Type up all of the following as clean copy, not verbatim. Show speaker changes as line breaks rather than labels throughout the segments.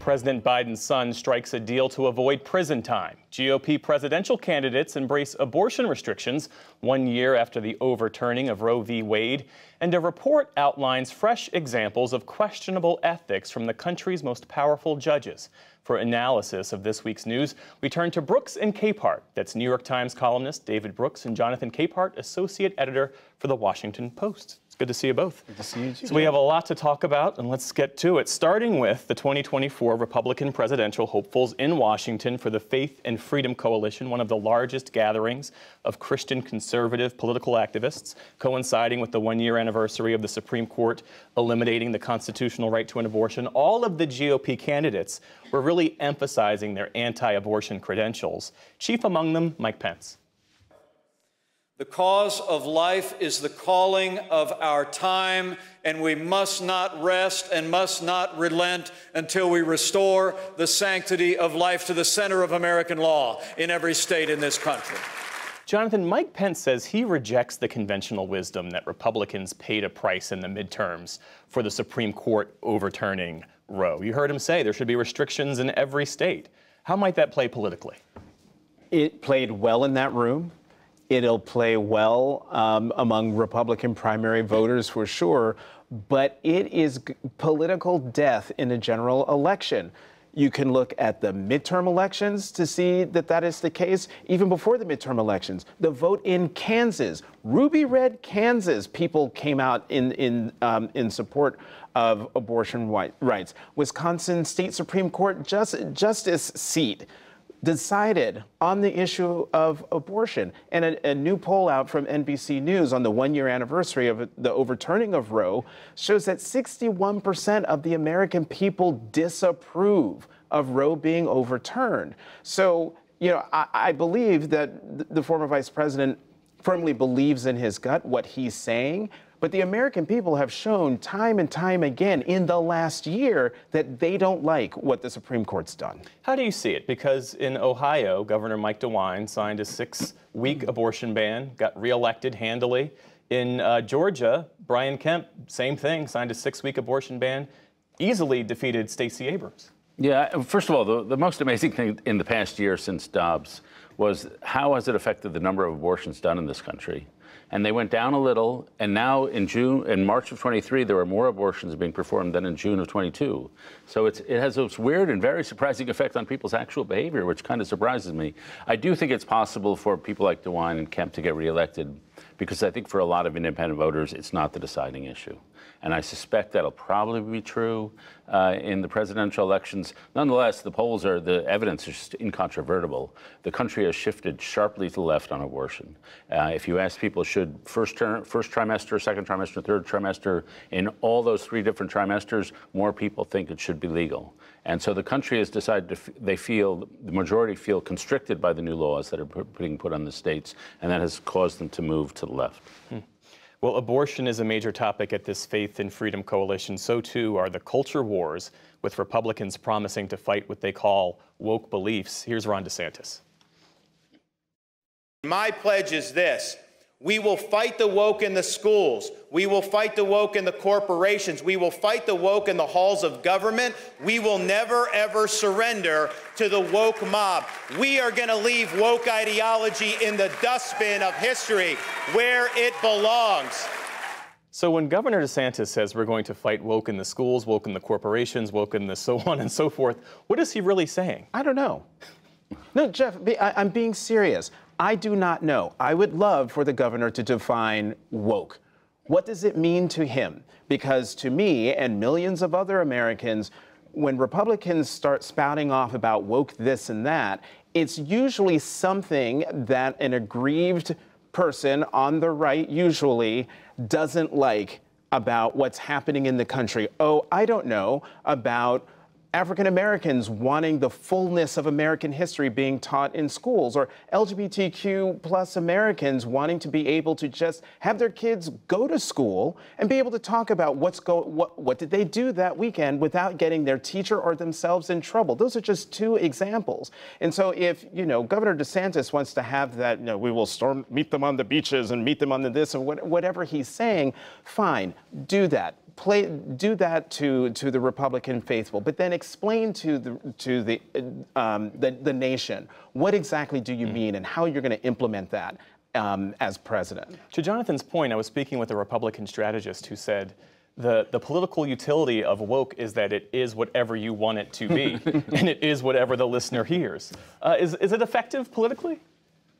President Biden's son strikes a deal to avoid prison time. GOP presidential candidates embrace abortion restrictions 1 year after the overturning of Roe v. Wade. And a report outlines fresh examples of questionable ethics from the country's most powerful judges. For analysis of this week's news, we turn to Brooks and Capehart. That's New York Times columnist David Brooks and Jonathan Capehart, associate editor for The Washington Post. It's good to see you both.
Good to see you too.
So we have a lot to talk about, and let's get to it. Starting with the 2024 Republican presidential hopefuls in Washington for the Faith and Freedom Coalition, one of the largest gatherings of Christian conservative political activists, coinciding with the 1-year anniversary of the Supreme Court eliminating the constitutional right to an abortion. All of the GOP candidates were really emphasizing their anti-abortion credentials. Chief among them, Mike Pence.
The cause of life is the calling of our time, and we must not rest and must not relent until we restore the sanctity of life to the center of American law in every state in this country.
Jonathan, Mike Pence says he rejects the conventional wisdom that Republicans paid a price in the midterms for the Supreme Court overturning Roe. You heard him say there should be restrictions in every state. How might that play politically?
It played well in that room. It'll play well among Republican primary voters for sure, but it is political death in a general election. You can look at the midterm elections to see that that is the case. Even before the midterm elections, the vote in Kansas, ruby red Kansas, people came out in support of abortion rights. Wisconsin State Supreme Court justice seat decided on the issue of abortion. And a new poll out from NBC News on the 1-year anniversary of the overturning of Roe shows that 61% of the American people disapprove of Roe being overturned. So, you know, I believe that the former vice president firmly believes in his gut, what he's saying. But the American people have shown time and time again in the last year that they don't like what the Supreme Court's done.
How do you see it? Because in Ohio, Governor Mike DeWine signed a 6-week abortion ban, got reelected handily. In Georgia, Brian Kemp, same thing, signed a 6-week abortion ban, easily defeated Stacey Abrams.
Yeah, first of all, the most amazing thing in the past year since Dobbs was how has it affected the number of abortions done in this country? And they went down a little, and now in March of 23, there were more abortions being performed than in June of 22. So it has this weird and very surprising effect on people's actual behavior, which kind of surprises me. I do think it's possible for people like DeWine and Kemp to get reelected, because I think for a lot of independent voters, it's not the deciding issue. And I suspect that'll probably be true in the presidential elections. Nonetheless, the evidence is just incontrovertible. The country has shifted sharply to the left on abortion. If you ask people, should first trimester, second trimester, third trimester, in all those 3 different trimesters, more people think it should be legal. And so the country has decided the majority feel constricted by the new laws that are being put on the states, and that has caused them to move to the left.
Well, abortion is a major topic at this Faith and Freedom Coalition. So too are the culture wars, with Republicans promising to fight what they call woke beliefs. Here's Ron DeSantis.
My pledge is this. We will fight the woke in the schools. We will fight the woke in the corporations. We will fight the woke in the halls of government. We will never, ever surrender to the woke mob. We are going to leave woke ideology in the dustbin of history where it belongs.
So when Governor DeSantis says we're going to fight woke in the schools, woke in the corporations, woke in the so on and so forth, what is he really saying?
I don't know. No, Jeff, I'm being serious. I do not know. I would love for the governor to define woke. What does it mean to him? Because to me and millions of other Americans, when Republicans start spouting off about woke this and that, it's usually something that an aggrieved person on the right usually doesn't like about what's happening in the country. Oh, I don't know, about African Americans wanting the fullness of American history being taught in schools, or LGBTQ plus Americans wanting to be able to just have their kids go to school and be able to talk about what did they do that weekend without getting their teacher or themselves in trouble. Those are just 2 examples. And so if, Governor DeSantis wants to have that, we will meet them on the beaches and meet them on the this and whatever he's saying, fine, do that. do that to the Republican faithful, but then explain to the nation what exactly do you mean and how you're going to implement that as president.
To Jonathan's point, I was speaking with a Republican strategist who said the political utility of woke is that it is whatever you want it to be, and it is whatever the listener hears. Is it effective politically?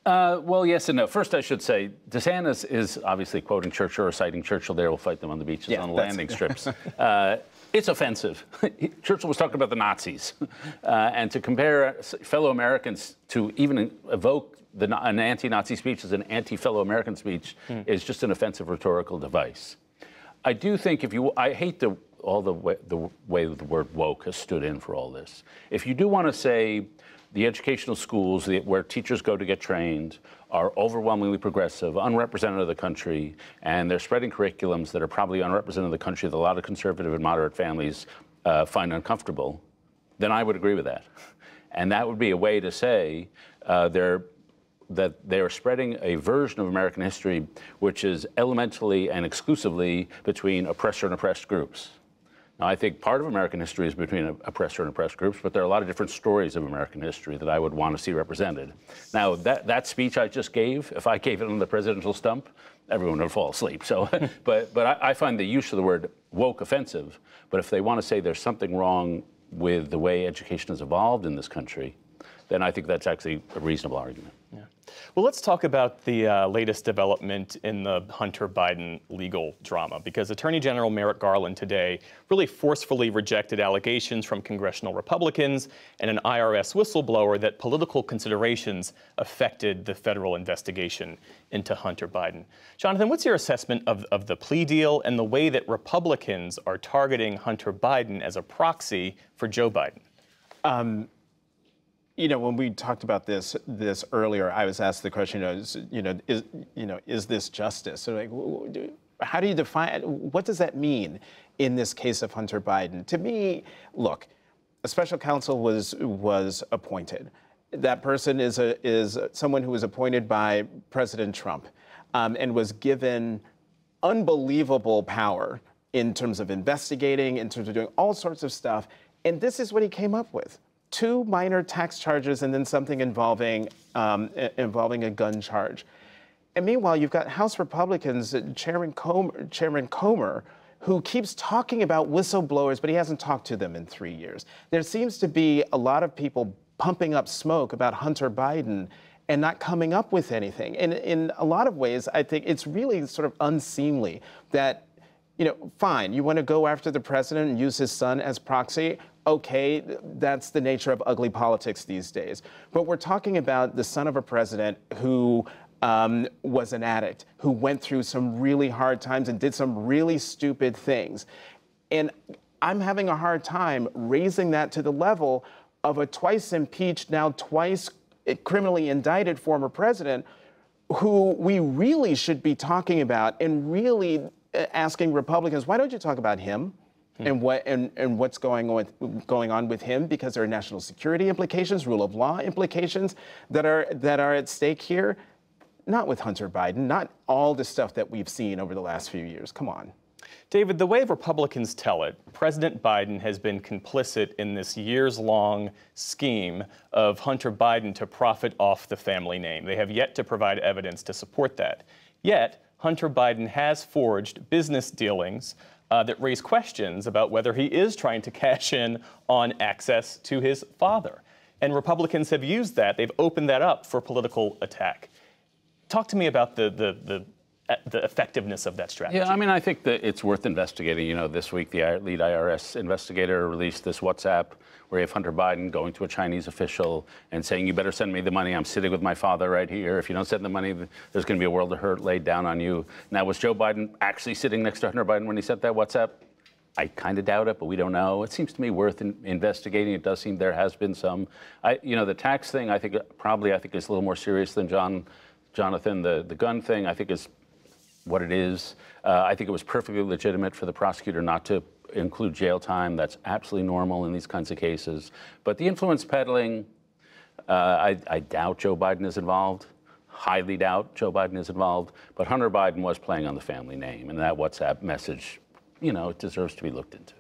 Well, yes and no. First, I should say, DeSantis is obviously quoting Churchill or citing Churchill there. We'll fight them on the beaches, on the landing strips. It's offensive. Churchill was talking about the Nazis. And to compare fellow Americans to even evoke an anti-Nazi speech as an anti-fellow American speech is just an offensive rhetorical device. I do think I hate the way the word woke has stood in for all this. If you do want to say the educational schools where teachers go to get trained are overwhelmingly progressive, unrepresented in the country, and they're spreading curriculums that are probably unrepresented in the country that a lot of conservative and moderate families find uncomfortable, then I would agree with that. And that would be a way to say that they're spreading a version of American history which is elementally and exclusively between oppressor and oppressed groups. Now, I think part of American history is between oppressor and oppressed groups, but there are a lot of different stories of American history that I would want to see represented. Now, that speech I just gave, if I gave it on the presidential stump, everyone would fall asleep. So, but I find the use of the word woke offensive. But if they want to say there's something wrong with the way education has evolved in this country, then I think that's actually a reasonable argument.
Yeah. Well, let's talk about the latest development in the Hunter Biden legal drama, because Attorney General Merrick Garland today really forcefully rejected allegations from congressional Republicans and an IRS whistleblower that political considerations affected the federal investigation into Hunter Biden. Jonathan, what's your assessment of the plea deal and the way that Republicans are targeting Hunter Biden as a proxy for Joe Biden?
You know, when we talked about this earlier, I was asked the question, is this justice? So, like, how do you define? What does that mean in this case of Hunter Biden? To me, look, a special counsel was appointed. That person is someone who was appointed by President Trump, and was given unbelievable power in terms of investigating, in terms of doing all sorts of stuff. And this is what he came up with. 2 minor tax charges and then something involving a gun charge. And meanwhile, you've got House Republicans, Chairman Comer, who keeps talking about whistleblowers, but he hasn't talked to them in 3 years. There seems to be a lot of people pumping up smoke about Hunter Biden and not coming up with anything. And in a lot of ways, I think it's really sort of unseemly that, fine, you want to go after the president and use his son as proxy. Okay, that's the nature of ugly politics these days. But we're talking about the son of a president who was an addict, who went through some really hard times and did some really stupid things. And I'm having a hard time raising that to the level of a twice impeached, now twice criminally indicted former president who we really should be talking about and really asking Republicans, why don't you talk about him? And what's going on with him, because there are national security implications, rule of law implications that are at stake here. Not with Hunter Biden, not all the stuff that we've seen over the last few years. Come on.
David, the way Republicans tell it, President Biden has been complicit in this years-long scheme of Hunter Biden to profit off the family name. They have yet to provide evidence to support that. Yet, Hunter Biden has forged business dealings that raise questions about whether he is trying to cash in on access to his father. And Republicans have used that. They've opened that up for political attack. Talk to me about the effectiveness of that strategy.
Yeah, I mean, I think that it's worth investigating. This week the lead IRS investigator released this WhatsApp where you have Hunter Biden going to a Chinese official and saying, you better send me the money. I'm sitting with my father right here. If you don't send the money, there's going to be a world of hurt laid down on you. Now, was Joe Biden actually sitting next to Hunter Biden when he sent that WhatsApp? I kind of doubt it, but we don't know. It seems to me worth investigating. It does seem there has been some. The tax thing, I think is a little more serious than Jonathan. The gun thing, I think is what it is. I think it was perfectly legitimate for the prosecutor not to include jail time. That's absolutely normal in these kinds of cases. But the influence peddling, I doubt Joe Biden is involved. Highly doubt Joe Biden is involved. But Hunter Biden was playing on the family name, and that WhatsApp message you know, it deserves to be looked into.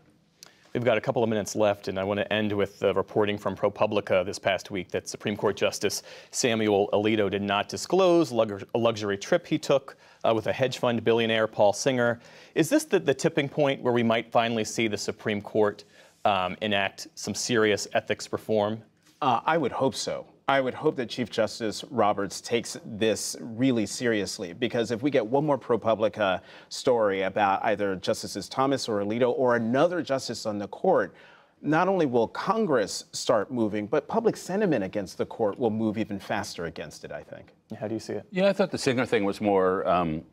We've got a couple of minutes left, and I want to end with reporting from ProPublica this past week that Supreme Court Justice Samuel Alito did not disclose a luxury trip he took with a hedge fund billionaire, Paul Singer. Is this the tipping point where we might finally see the Supreme Court enact some serious ethics reform?
I would hope so. I would hope that Chief Justice Roberts takes this really seriously, because if we get one more ProPublica story about either Justices Thomas or Alito or another justice on the court, not only will Congress start moving, but public sentiment against the court will move even faster against it, I think.
How do you see it?
Yeah, I thought the Singer thing was more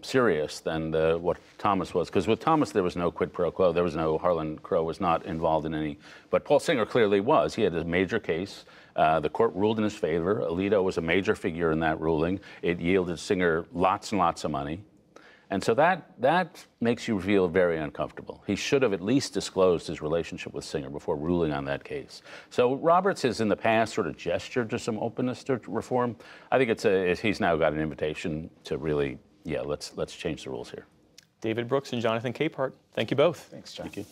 serious than what Thomas was, because with Thomas there was no quid pro quo, there was no, Harlan Crow was not involved in any, but Paul Singer clearly was. He had a major case. The court ruled in his favor. Alito was a major figure in that ruling. It yielded Singer lots and lots of money. And so that makes you feel very uncomfortable. He should have at least disclosed his relationship with Singer before ruling on that case. So Roberts has in the past sort of gestured to some openness to reform. I think he's now got an invitation to really, yeah, let's change the rules here.
David Brooks and Jonathan Capehart, thank you both.
Thanks, John.
Thank you.